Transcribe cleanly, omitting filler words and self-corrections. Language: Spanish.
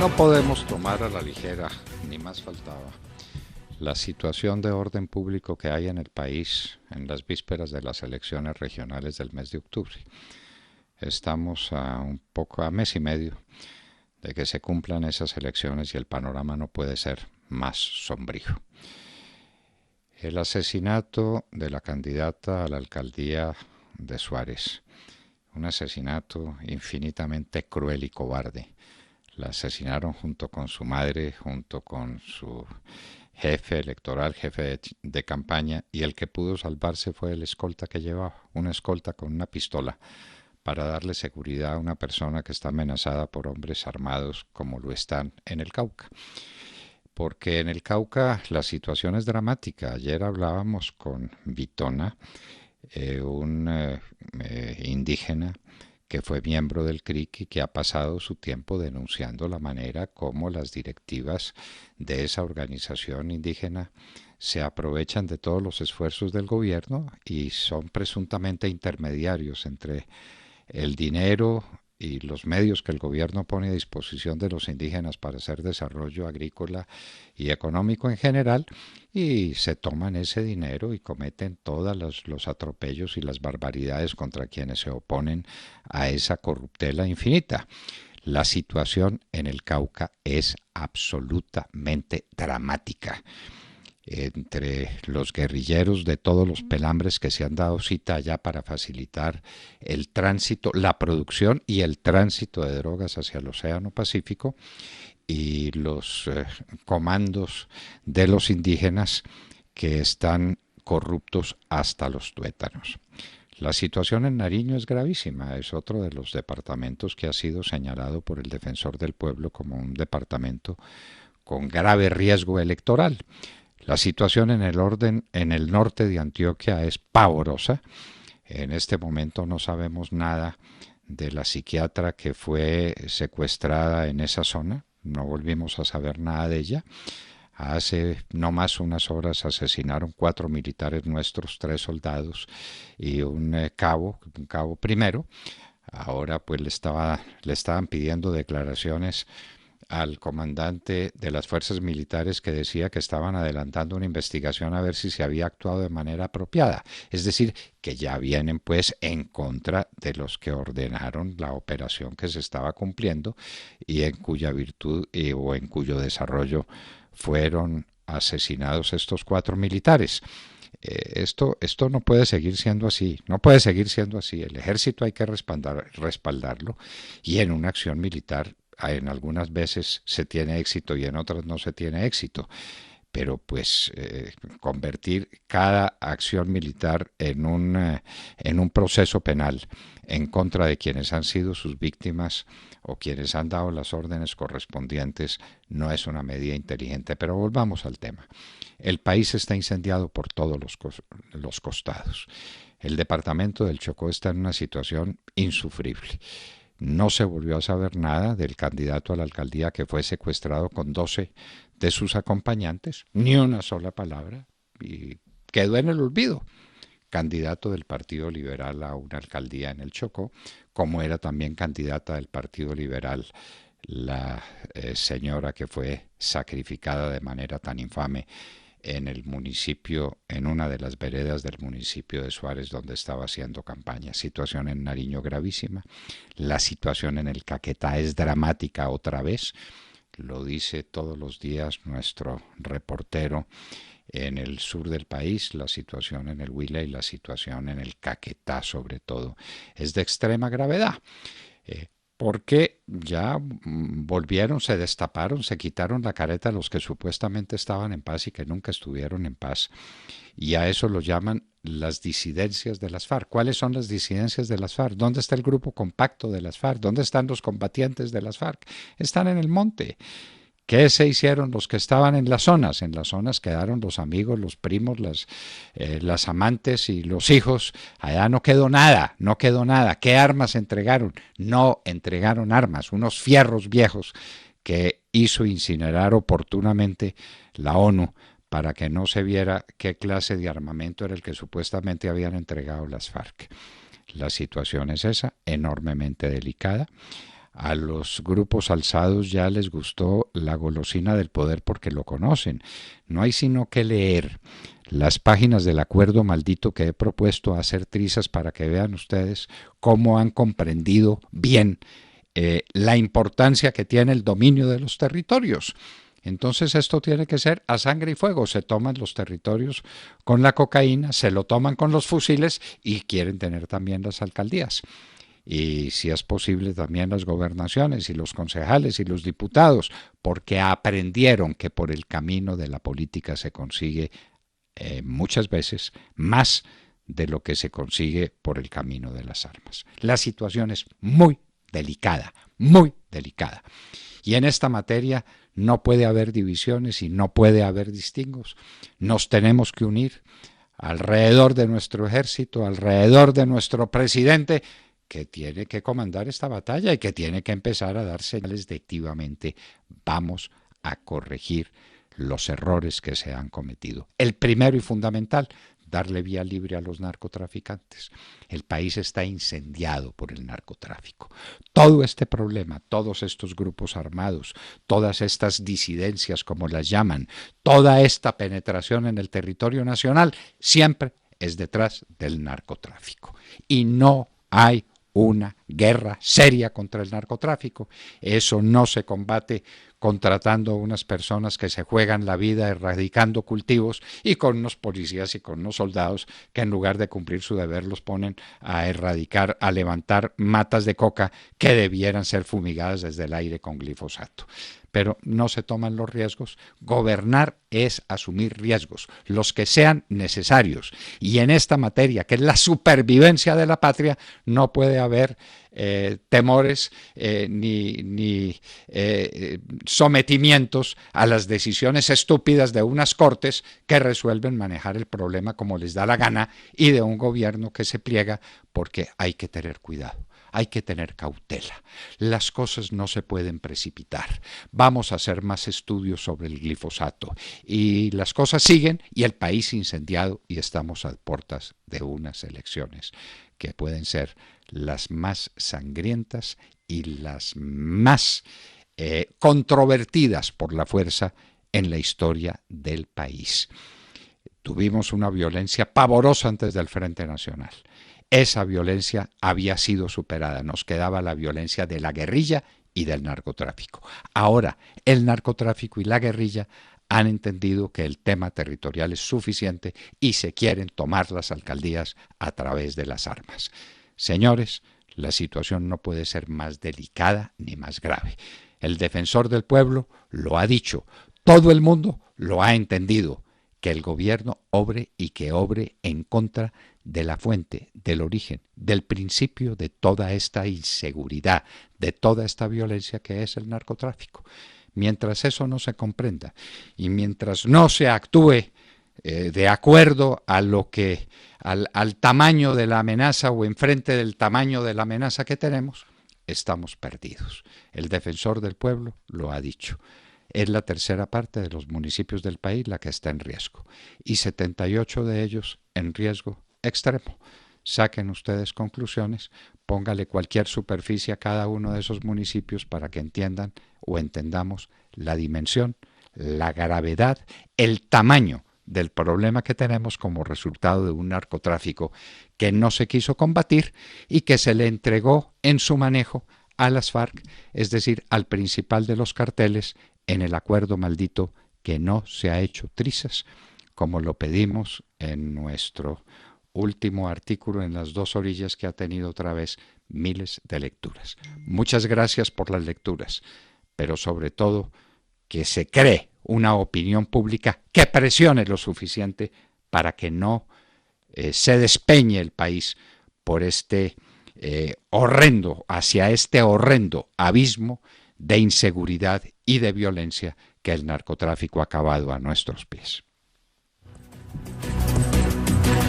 No podemos tomar a la ligera, ni más faltaba, la situación de orden público que hay en el país en las vísperas de las elecciones regionales del mes de octubre. Estamos a mes y medio de que se cumplan esas elecciones y el panorama no puede ser más sombrío. El asesinato de la candidata a la alcaldía de Suárez, un asesinato infinitamente cruel y cobarde. La asesinaron junto con su madre, junto con su jefe electoral, jefe de campaña, y el que pudo salvarse fue el escolta que llevaba, una escolta con una pistola, para darle seguridad a una persona que está amenazada por hombres armados como lo están en el Cauca. Porque en el Cauca la situación es dramática. Ayer hablábamos con Vitona, un indígena que fue miembro del CRIC y que ha pasado su tiempo denunciando la manera como las directivas de esa organización indígena se aprovechan de todos los esfuerzos del gobierno y son presuntamente intermediarios entre el dinero y los medios que el gobierno pone a disposición de los indígenas para hacer desarrollo agrícola y económico en general, y se toman ese dinero y cometen todos los atropellos y las barbaridades contra quienes se oponen a esa corruptela infinita. La situación en el Cauca es absolutamente dramática. Entre los guerrilleros de todos los pelambres que se han dado cita allá para facilitar el tránsito, la producción y el tránsito de drogas hacia el Océano Pacífico, y los comandos de los indígenas que están corruptos hasta los tuétanos. La situación en Nariño es gravísima, es otro de los departamentos que ha sido señalado por el Defensor del Pueblo como un departamento con grave riesgo electoral. La situación en el norte de Antioquia es pavorosa. En este momento no sabemos nada de la psiquiatra que fue secuestrada en esa zona. No volvimos a saber nada de ella. Hace no más unas horas asesinaron 4 militares nuestros, 3 soldados y un cabo primero. Ahora pues le estaban pidiendo declaraciones al comandante de las fuerzas militares, que decía que estaban adelantando una investigación a ver si se había actuado de manera apropiada. Es decir, que ya vienen pues en contra de los que ordenaron la operación que se estaba cumpliendo y en cuya virtud o en cuyo desarrollo fueron asesinados estos 4 militares. Esto no puede seguir siendo así, no puede seguir siendo así. El ejército hay que respaldarlo, y en una acción militar en algunas veces se tiene éxito y en otras no se tiene éxito, pero pues convertir cada acción militar en un proceso penal en contra de quienes han sido sus víctimas o quienes han dado las órdenes correspondientes no es una medida inteligente. Pero volvamos al tema. El país está incendiado por todos los costados. El departamento del Chocó está en una situación insufrible. No se volvió a saber nada del candidato a la alcaldía que fue secuestrado con 12 de sus acompañantes, ni una sola palabra, y quedó en el olvido. Candidato del Partido Liberal a una alcaldía en el Chocó, como era también candidata del Partido Liberal la señora que fue sacrificada de manera tan infame en el municipio, en una de las veredas del municipio de Suárez donde estaba haciendo campaña. Situación en Nariño gravísima. La situación en el Caquetá es dramática otra vez. Lo dice todos los días nuestro reportero en el sur del país. La situación en el Huila y la situación en el Caquetá, sobre todo, es de extrema gravedad. Porque ya volvieron, se destaparon, se quitaron la careta los que supuestamente estaban en paz y que nunca estuvieron en paz. Y a eso lo llaman las disidencias de las FARC. ¿Cuáles son las disidencias de las FARC? ¿Dónde está el grupo compacto de las FARC? ¿Dónde están los combatientes de las FARC? Están en el monte. ¿Qué se hicieron los que estaban en las zonas? En las zonas quedaron los amigos, los primos, las amantes y los hijos. Allá no quedó nada, no quedó nada. ¿Qué armas entregaron? No entregaron armas, unos fierros viejos que hizo incinerar oportunamente la ONU para que no se viera qué clase de armamento era el que supuestamente habían entregado las FARC. La situación es esa, enormemente delicada. A los grupos alzados ya les gustó la golosina del poder porque lo conocen. No hay sino que leer las páginas del acuerdo maldito que he propuesto hacer trizas para que vean ustedes cómo han comprendido bien la importancia que tiene el dominio de los territorios. Entonces esto tiene que ser a sangre y fuego. Se toman los territorios con la cocaína, se lo toman con los fusiles y quieren tener también las alcaldías. Y si es posible también las gobernaciones y los concejales y los diputados, porque aprendieron que por el camino de la política se consigue muchas veces más de lo que se consigue por el camino de las armas. La situación es muy delicada, muy delicada. Y en esta materia no puede haber divisiones y no puede haber distingos. Nos tenemos que unir alrededor de nuestro ejército, alrededor de nuestro presidente, que tiene que comandar esta batalla y que tiene que empezar a dar señales de activamente vamos a corregir los errores que se han cometido. El primero y fundamental, darle vía libre a los narcotraficantes. El país está incendiado por el narcotráfico. Todo este problema, todos estos grupos armados, todas estas disidencias, como las llaman, toda esta penetración en el territorio nacional, siempre es detrás del narcotráfico. Y no hay una guerra seria contra el narcotráfico. Eso no se combate contratando a unas personas que se juegan la vida erradicando cultivos y con unos policías y con unos soldados que en lugar de cumplir su deber los ponen a erradicar, a levantar matas de coca que debieran ser fumigadas desde el aire con glifosato. Pero no se toman los riesgos. Gobernar es asumir riesgos, los que sean necesarios. Y en esta materia, que es la supervivencia de la patria, no puede haber temores ni sometimientos a las decisiones estúpidas de unas cortes que resuelven manejar el problema como les da la gana y de un gobierno que se pliega, porque hay que tener cuidado. Hay que tener cautela. Las cosas no se pueden precipitar. Vamos a hacer más estudios sobre el glifosato. Y las cosas siguen y el país incendiado y estamos a puertas de unas elecciones que pueden ser las más sangrientas y las más controvertidas por la fuerza en la historia del país. Tuvimos una violencia pavorosa antes del Frente Nacional. Esa violencia había sido superada, nos quedaba la violencia de la guerrilla y del narcotráfico. Ahora, el narcotráfico y la guerrilla han entendido que el tema territorial es suficiente y se quieren tomar las alcaldías a través de las armas. Señores, la situación no puede ser más delicada ni más grave. El defensor del pueblo lo ha dicho, todo el mundo lo ha entendido, que el gobierno obre y que obre en contra de la fuente, del origen, del principio de toda esta inseguridad, de toda esta violencia que es el narcotráfico. Mientras eso no se comprenda y mientras no se actúe de acuerdo a lo que al tamaño de la amenaza o enfrente del tamaño de la amenaza que tenemos, estamos perdidos. El defensor del pueblo lo ha dicho. Es la tercera parte de los municipios del país la que está en riesgo y 78 de ellos en riesgo extremo. Saquen ustedes conclusiones, póngale cualquier superficie a cada uno de esos municipios para que entiendan o entendamos la dimensión, la gravedad, el tamaño del problema que tenemos como resultado de un narcotráfico que no se quiso combatir y que se le entregó en su manejo a las FARC, es decir, al principal de los carteles, en el acuerdo maldito que no se ha hecho trizas, como lo pedimos en nuestro último artículo en las dos orillas, que ha tenido otra vez miles de lecturas. Muchas gracias por las lecturas, pero sobre todo que se cree una opinión pública que presione lo suficiente para que no se despeñe el país por este hacia este horrendo abismo de inseguridad y de violencia que el narcotráfico ha cavado a nuestros pies.